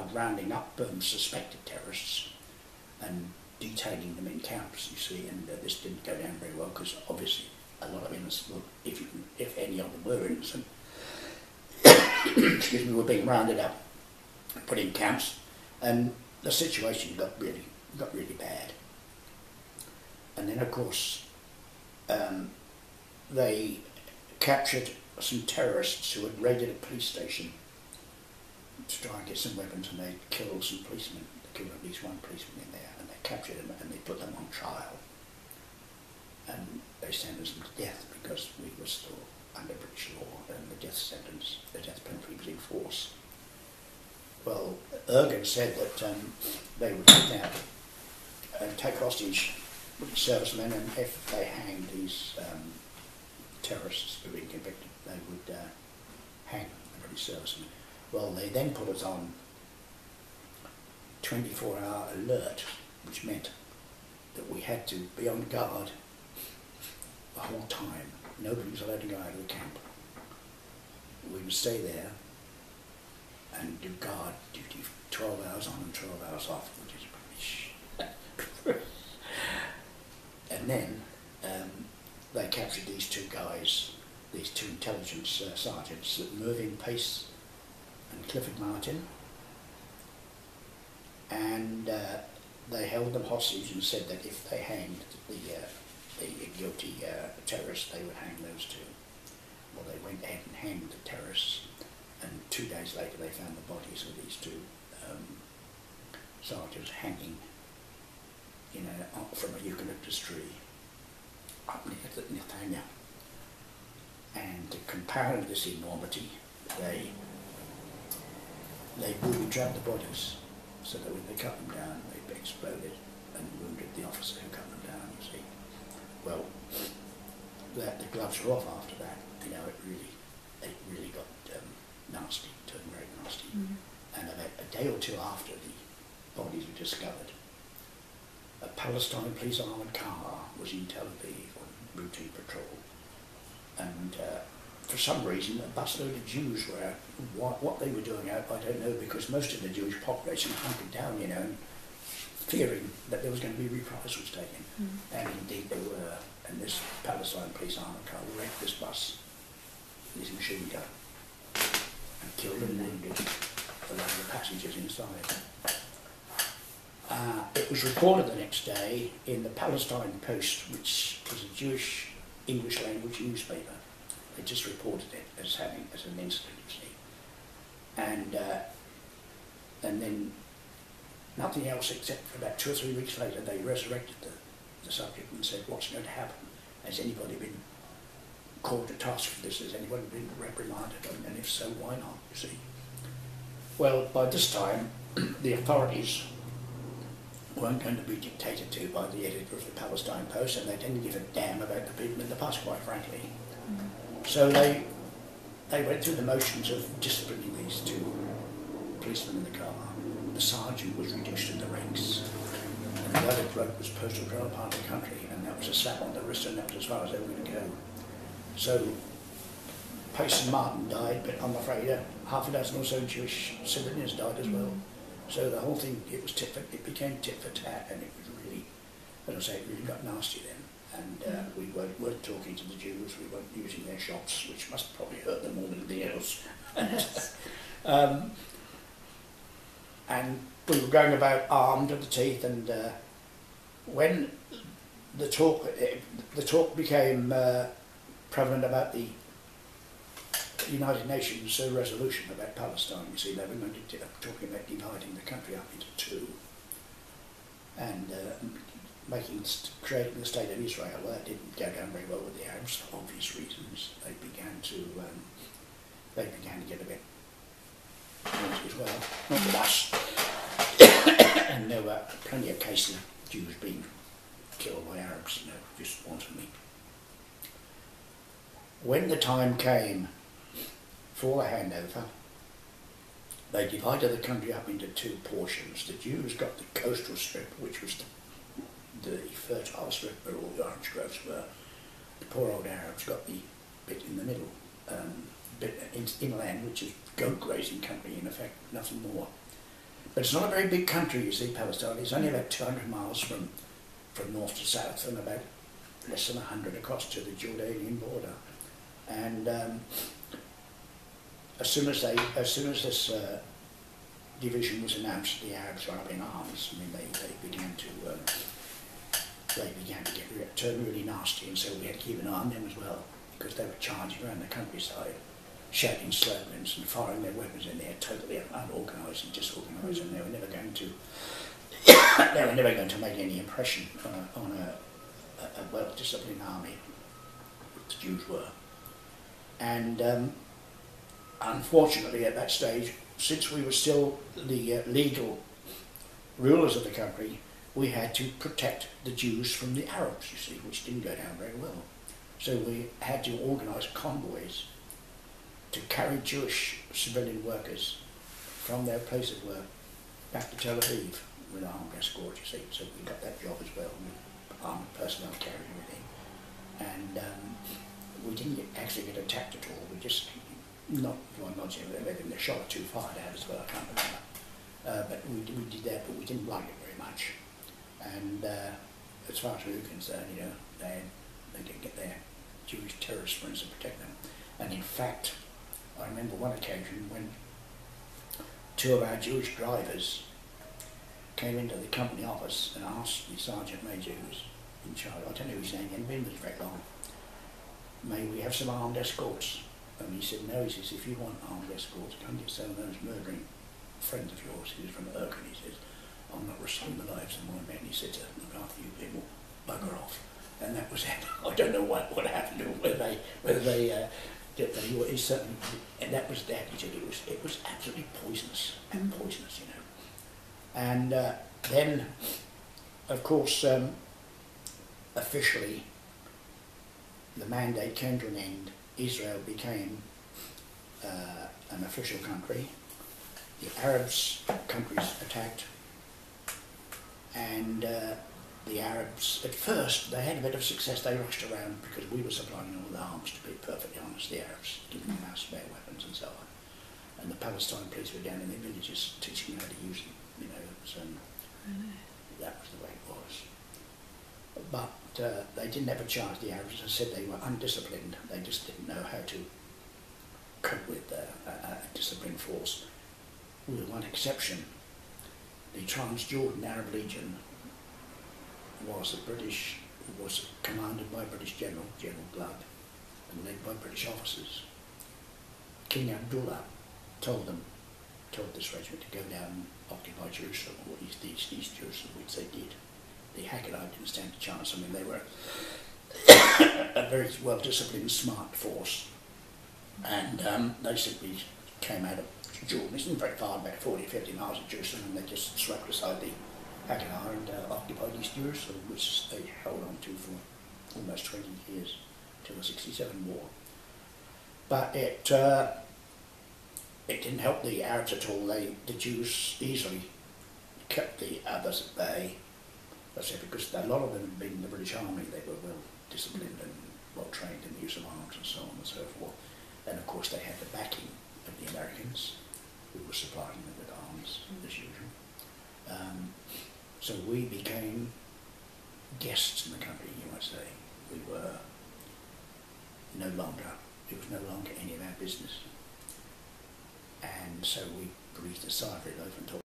started rounding up suspected terrorists and detaining them in camps, you see, and this didn't go down very well because obviously a lot of innocent, well, if any of them were innocent, excuse me, were being rounded up, put in camps, and the situation got really bad. And then, of course, they captured some terrorists who had raided a police station to try and get some weapons, and they killed some policemen. They killed at least one policeman in there, and they captured them and they put them on trial. And they sentenced them to death because we were still under British law, and the death penalty was in force. Well, Ergen said that they would kidnap and take hostage servicemen, and if they hanged these terrorists who had been convicted, they would hang the British servicemen. Well, they then put us on 24-hour alert, which meant that we had to be on guard the whole time. Nobody was allowed to go out of the camp. We would stay there and do guard duty, 12 hours on and 12 hours off, which is British. And then they captured these two guys, these two intelligence sergeants, Mervyn Pace and Clifford Martin, and they held them hostage and said that if they hanged the guilty terrorists, they would hang those two. Well, they went ahead and hanged the terrorists, and 2 days later they found the bodies of these two sergeants hanging from a eucalyptus tree up near Netanya. And to compound this enormity, they booby-trapped the bodies so that when they cut them down, they exploded and wounded the officer who cut them down, you see. Well, the gloves were off after that. It really got nasty, turned very nasty. Mm-hmm. And about a day or two after the bodies were discovered, a Palestine police armoured car was in Tel Aviv on routine patrol, and for some reason a busload of Jews were out. What they were doing out, I don't know, because most of the Jewish population hunkered down, and fearing that there was going to be reprisals taken. Mm. And indeed there were, and this Palestine police armoured car wrecked this bus, this machine gun, and killed and wounded a lot of the passengers inside. It was reported the next day in the Palestine Post, which was a Jewish English language newspaper. They just reported it as an incident, you see. And then nothing else, except for about 2 or 3 weeks later they resurrected the subject and said, what's going to happen? Has anybody been called to task for this? Has anybody been reprimanded? And if so, why not, you see? Well, by this time the authorities weren't going to be dictated to by the editor of the Palestine Post, and they didn't give a damn about the people in the past, quite frankly. Mm. So they went through the motions of disciplining these two policemen in the car. The sergeant was reduced in the ranks, and the other bloke was posted to another part of the country, and that was a slap on the wrist, and that was as far as they were going to go. So Pace and Martin died, but I'm afraid half a dozen or so Jewish civilians died as well. So the whole thing, it became tit for tat, and it was really, as I say, it really got nasty then. And we weren't talking to the Jews, we weren't using their shops, which must probably hurt them more than anything else. And we were going about armed to the teeth, and when the talk became prevalent about the United Nations resolution about Palestine, you see, they were talking about dividing the country up into two and creating the state of Israel. Well, that didn't go down very well with the Arabs for obvious reasons. They began to get a bit naughty as well, not with us. And there were plenty of cases of Jews being killed by Arabs, just wantonly. When the time came for the handover, they divided the country up into two portions. The Jews got the coastal strip, which was the fertile strip where all the orange groves were. The poor old Arabs got the bit in the middle, bit inland, which is goat grazing country, in effect, nothing more. But it's not a very big country, you see, Palestine. It's only about 200 miles from north to south, and about less than 100 across to the Jordanian border. And as soon as this division was announced, the Arabs were up in arms. I mean, they began to turn really nasty, and so we had to keep an eye on them as well, because they were charging around the countryside, shouting slogans and firing their weapons in there, totally unorganised and disorganised, and they were never going to make any impression on a well-disciplined army. The Jews were, and unfortunately at that stage, since we were still the legal rulers of the country, we had to protect the Jews from the Arabs, you see, which didn't go down very well. So we had to organise convoys to carry Jewish civilian workers from their place of work back to Tel Aviv with armed escort, you see. So we got that job as well, with armed personnel carrying everything. And we didn't actually get attacked at all. We just, maybe they shot it too far down as well, I can't remember. But we did that, but we didn't like it very much. And as far as we were concerned, you know, they didn't get their Jewish terrorist friends to protect them. And in fact, I remember one occasion when two of our Jewish drivers came into the company office and asked the sergeant major who was in charge, I don't know his name, he hadn't been with us very long, may we have some armed escorts? And he said, no, he says, if you want armed escorts, come get some of those murdering friends of yours. He was from Erkin, he says, I'm not risking the lives of my men. He said to look after you people, bugger off. And that was it. I don't know what happened to them, whether they certainly, and that was the attitude. It was absolutely poisonous, and poisonous, you know. And then, of course, officially, the mandate came to an end. Israel became an official country. The Arabs countries attacked, and the Arabs, at first, they had a bit of success. They rushed around because we were supplying all the arms, to be perfectly honest, the Arabs, giving them our spare weapons and so on. And the Palestine police were down in their villages teaching them how to use them, you know. So that was the way it was. But they didn't have a chance, the Arabs. As I said, they were undisciplined. They just didn't know how to cope with a disciplined force. With one exception, the Transjordan Arab Legion was commanded by a British general, General Blood, and led by British officers. King Abdullah told this regiment to go down and occupy Jerusalem, or East Jerusalem, which they did. The Haggai didn't stand a chance. I mean, they were a very well-disciplined, smart force, and they simply came out of Jordan. It's not very far, about 40 or 50 miles of Jerusalem, and they just swept aside the Haggai and occupied East Jerusalem, which they held on to for almost 20 years, till the '67 war. But it didn't help the Arabs at all. The Jews easily kept the others at bay. I said, because a lot of them had been in the British Army. They were well disciplined and well trained in the use of arms and so on and so forth. And of course they had the backing of the Americans, who were supplying them with arms, as usual. So we became guests in the country, you might say. We were it was no longer any of our business. And so we breathed a sigh of relief and thought,